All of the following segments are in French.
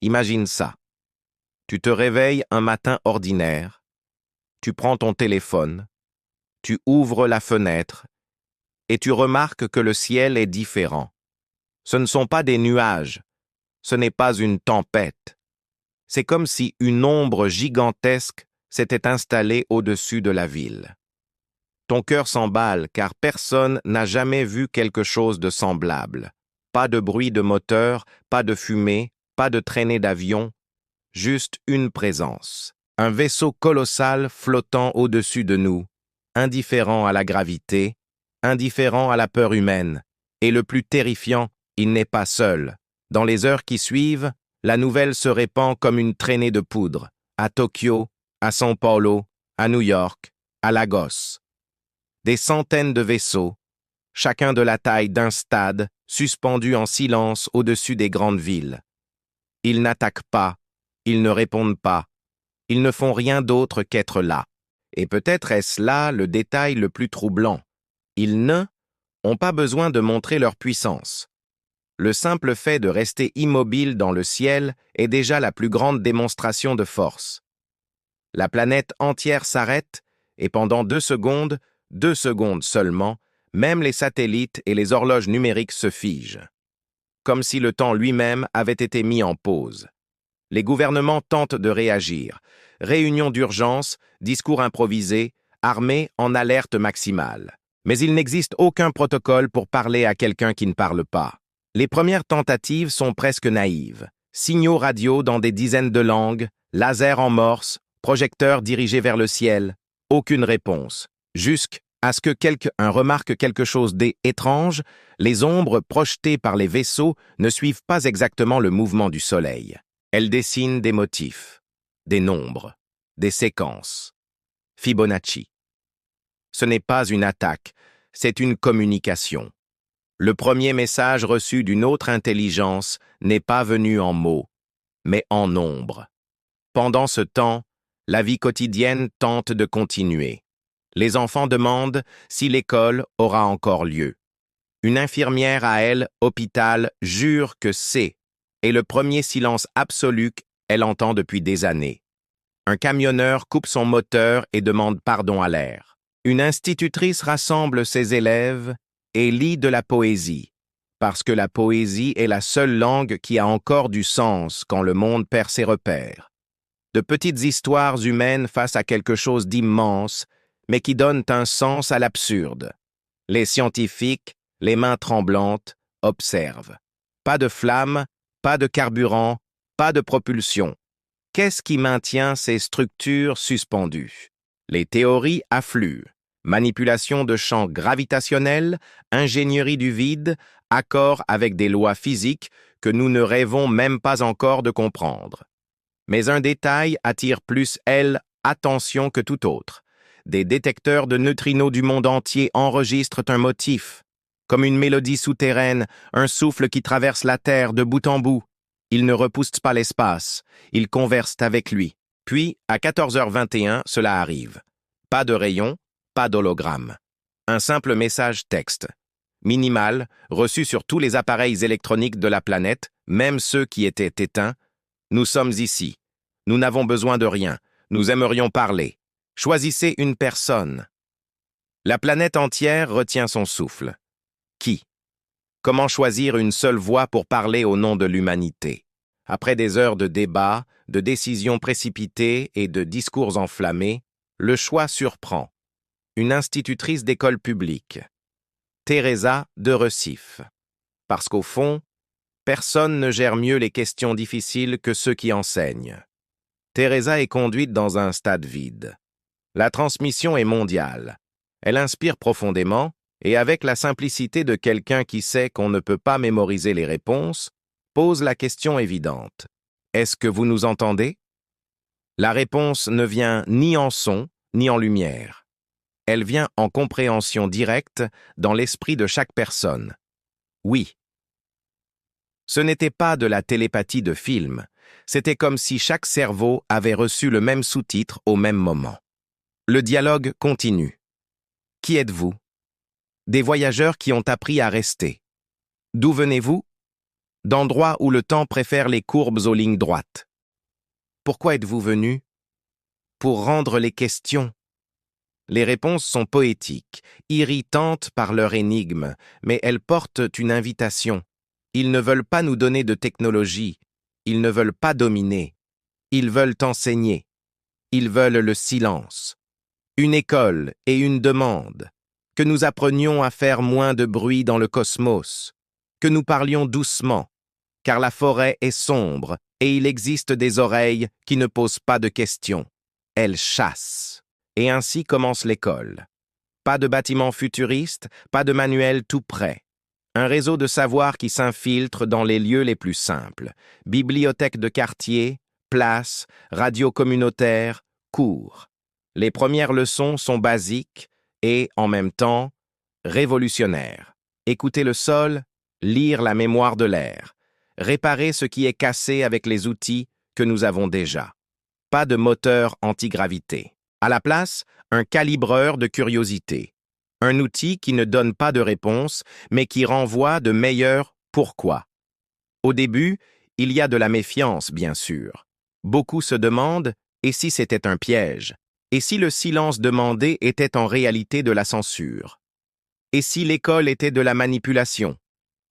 Imagine ça. Tu te réveilles un matin ordinaire, tu prends ton téléphone, tu ouvres la fenêtre et tu remarques que le ciel est différent. Ce ne sont pas des nuages, ce n'est pas une tempête. C'est comme si une ombre gigantesque s'était installée au-dessus de la ville. Ton cœur s'emballe car personne n'a jamais vu quelque chose de semblable. Pas de bruit de moteur, pas de fumée, pas de traînée d'avion, juste une présence. Un vaisseau colossal flottant au-dessus de nous, indifférent à la gravité, indifférent à la peur humaine. Et le plus terrifiant, il n'est pas seul. Dans les heures qui suivent, la nouvelle se répand comme une traînée de poudre, à Tokyo, à São Paulo, à New York, à Lagos. Des centaines de vaisseaux, chacun de la taille d'un stade, suspendus en silence au-dessus des grandes villes. Ils n'attaquent pas, ils ne répondent pas, ils ne font rien d'autre qu'être là. Et peut-être est-ce là le détail le plus troublant. Ils n'ont pas besoin de montrer leur puissance. Le simple fait de rester immobile dans le ciel est déjà la plus grande démonstration de force. La planète entière s'arrête et pendant 2 secondes seulement, même les satellites et les horloges numériques se figent. Comme si le temps lui-même avait été mis en pause. Les gouvernements tentent de réagir. Réunions d'urgence, discours improvisés, armées en alerte maximale. Mais il n'existe aucun protocole pour parler à quelqu'un qui ne parle pas. Les premières tentatives sont presque naïves. Signaux radio dans des dizaines de langues, lasers en morse, projecteurs dirigés vers le ciel. Aucune réponse. Jusqu'à ce que quelqu'un remarque quelque chose d'étrange, les ombres projetées par les vaisseaux ne suivent pas exactement le mouvement du soleil. Elles dessinent des motifs, des nombres, des séquences. Fibonacci. Ce n'est pas une attaque, c'est une communication. Le premier message reçu d'une autre intelligence n'est pas venu en mots, mais en nombres. Pendant ce temps, la vie quotidienne tente de continuer. Les enfants demandent si l'école aura encore lieu. Une infirmière à elle, hôpital, jure que c'est, et le premier silence absolu qu'elle entend depuis des années. Un camionneur coupe son moteur et demande pardon à l'air. Une institutrice rassemble ses élèves et lit de la poésie, parce que la poésie est la seule langue qui a encore du sens quand le monde perd ses repères. De petites histoires humaines face à quelque chose d'immense, mais qui donnent un sens à l'absurde. Les scientifiques, les mains tremblantes, observent. Pas de flamme, pas de carburant, pas de propulsion. Qu'est-ce qui maintient ces structures suspendues? Les théories affluent. Manipulation de champs gravitationnels, ingénierie du vide, accord avec des lois physiques que nous ne rêvons même pas encore de comprendre. Mais un détail attire plus, attention que tout autre. Des détecteurs de neutrinos du monde entier enregistrent un motif. Comme une mélodie souterraine, un souffle qui traverse la Terre de bout en bout. Ils ne repoussent pas l'espace, ils conversent avec lui. Puis, à 14h21, cela arrive. Pas de rayon, pas d'hologramme. Un simple message texte. Minimal, reçu sur tous les appareils électroniques de la planète, même ceux qui étaient éteints. Nous sommes ici. Nous n'avons besoin de rien. Nous aimerions parler. Choisissez une personne. La planète entière retient son souffle. Qui? Comment choisir une seule voix pour parler au nom de l'humanité? Après des heures de débats, de décisions précipitées et de discours enflammés, le choix surprend. Une institutrice d'école publique. Teresa de Recife. Parce qu'au fond, personne ne gère mieux les questions difficiles que ceux qui enseignent. Teresa est conduite dans un stade vide. La transmission est mondiale. Elle inspire profondément, et avec la simplicité de quelqu'un qui sait qu'on ne peut pas mémoriser les réponses, pose la question évidente. Est-ce que vous nous entendez? La réponse ne vient ni en son, ni en lumière. Elle vient en compréhension directe dans l'esprit de chaque personne. Oui. Ce n'était pas de la télépathie de film, c'était comme si chaque cerveau avait reçu le même sous-titre au même moment. Le dialogue continue. Qui êtes-vous? Des voyageurs qui ont appris à rester. D'où venez-vous? d'endroits où le temps préfère les courbes aux lignes droites. Pourquoi êtes-vous venu? Pour rendre les questions. Les réponses sont poétiques, irritantes par leur énigme, mais elles portent une invitation. Ils ne veulent pas nous donner de technologie, ils ne veulent pas dominer, ils veulent enseigner, ils veulent le silence. Une école et une demande, que nous apprenions à faire moins de bruit dans le cosmos, que nous parlions doucement, car la forêt est sombre et il existe des oreilles qui ne posent pas de questions. Elles chassent. Et ainsi commence l'école. Pas de bâtiment futuriste, pas de manuel tout prêt. Un réseau de savoir qui s'infiltre dans les lieux les plus simples. Bibliothèque de quartier, place, radio communautaire, cours. Les premières leçons sont basiques et, en même temps, révolutionnaires. Écouter le sol, lire la mémoire de l'air. Réparer ce qui est cassé avec les outils que nous avons déjà. Pas de moteur antigravité. À la place, un calibreur de curiosité. Un outil qui ne donne pas de réponse, mais qui renvoie de meilleurs pourquoi. Au début, il y a de la méfiance, bien sûr. Beaucoup se demandent, et si c'était un piège? Et si le silence demandé était en réalité de la censure? Et si l'école était de la manipulation?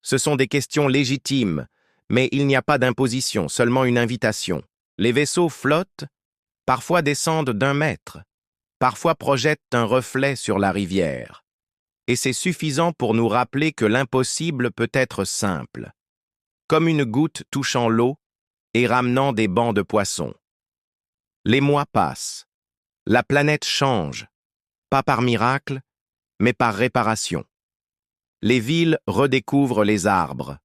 Ce sont des questions légitimes, mais il n'y a pas d'imposition, seulement une invitation. Les vaisseaux flottent, parfois descendent d'1 mètre, parfois projettent un reflet sur la rivière. Et c'est suffisant pour nous rappeler que l'impossible peut être simple, comme une goutte touchant l'eau et ramenant des bancs de poissons. Les mois passent, la planète change, pas par miracle, mais par réparation. Les villes redécouvrent les arbres,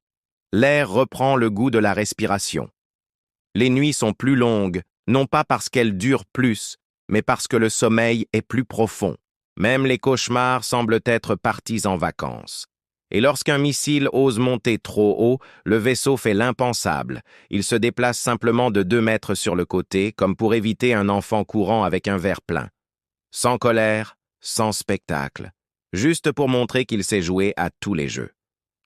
l'air reprend le goût de la respiration. Les nuits sont plus longues, non pas parce qu'elles durent plus, mais parce que le sommeil est plus profond. Même les cauchemars semblent être partis en vacances. Et lorsqu'un missile ose monter trop haut, le vaisseau fait l'impensable. Il se déplace simplement de 2 mètres sur le côté, comme pour éviter un enfant courant avec un verre plein. Sans colère, sans spectacle. Juste pour montrer qu'il sait jouer à tous les jeux.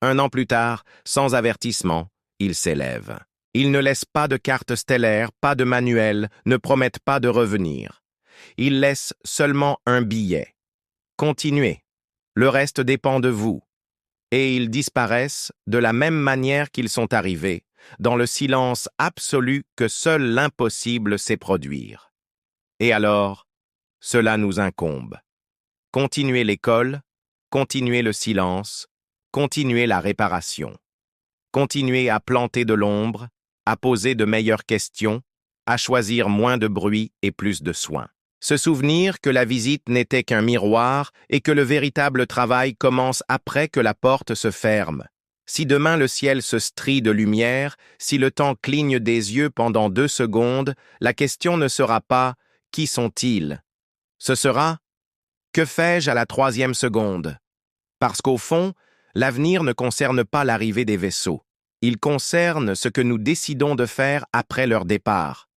1 an plus tard, sans avertissement, il s'élève. Il ne laisse pas de carte stellaire, pas de manuel, ne promettent pas de revenir. Il laisse seulement un billet. Continuez. Le reste dépend de vous. Et ils disparaissent de la même manière qu'ils sont arrivés, dans le silence absolu que seul l'impossible sait produire. Et alors, cela nous incombe. Continuez l'école, continuez le silence, continuez la réparation. Continuez à planter de l'ombre, à poser de meilleures questions, à choisir moins de bruit et plus de soin. Se souvenir que la visite n'était qu'un miroir et que le véritable travail commence après que la porte se ferme. Si demain le ciel se strie de lumière, si le temps cligne des yeux pendant 2 secondes, la question ne sera pas « Qui sont-ils ?» Ce sera « Que fais-je à la 3e seconde ?» Parce qu'au fond, l'avenir ne concerne pas l'arrivée des vaisseaux. Il concerne ce que nous décidons de faire après leur départ.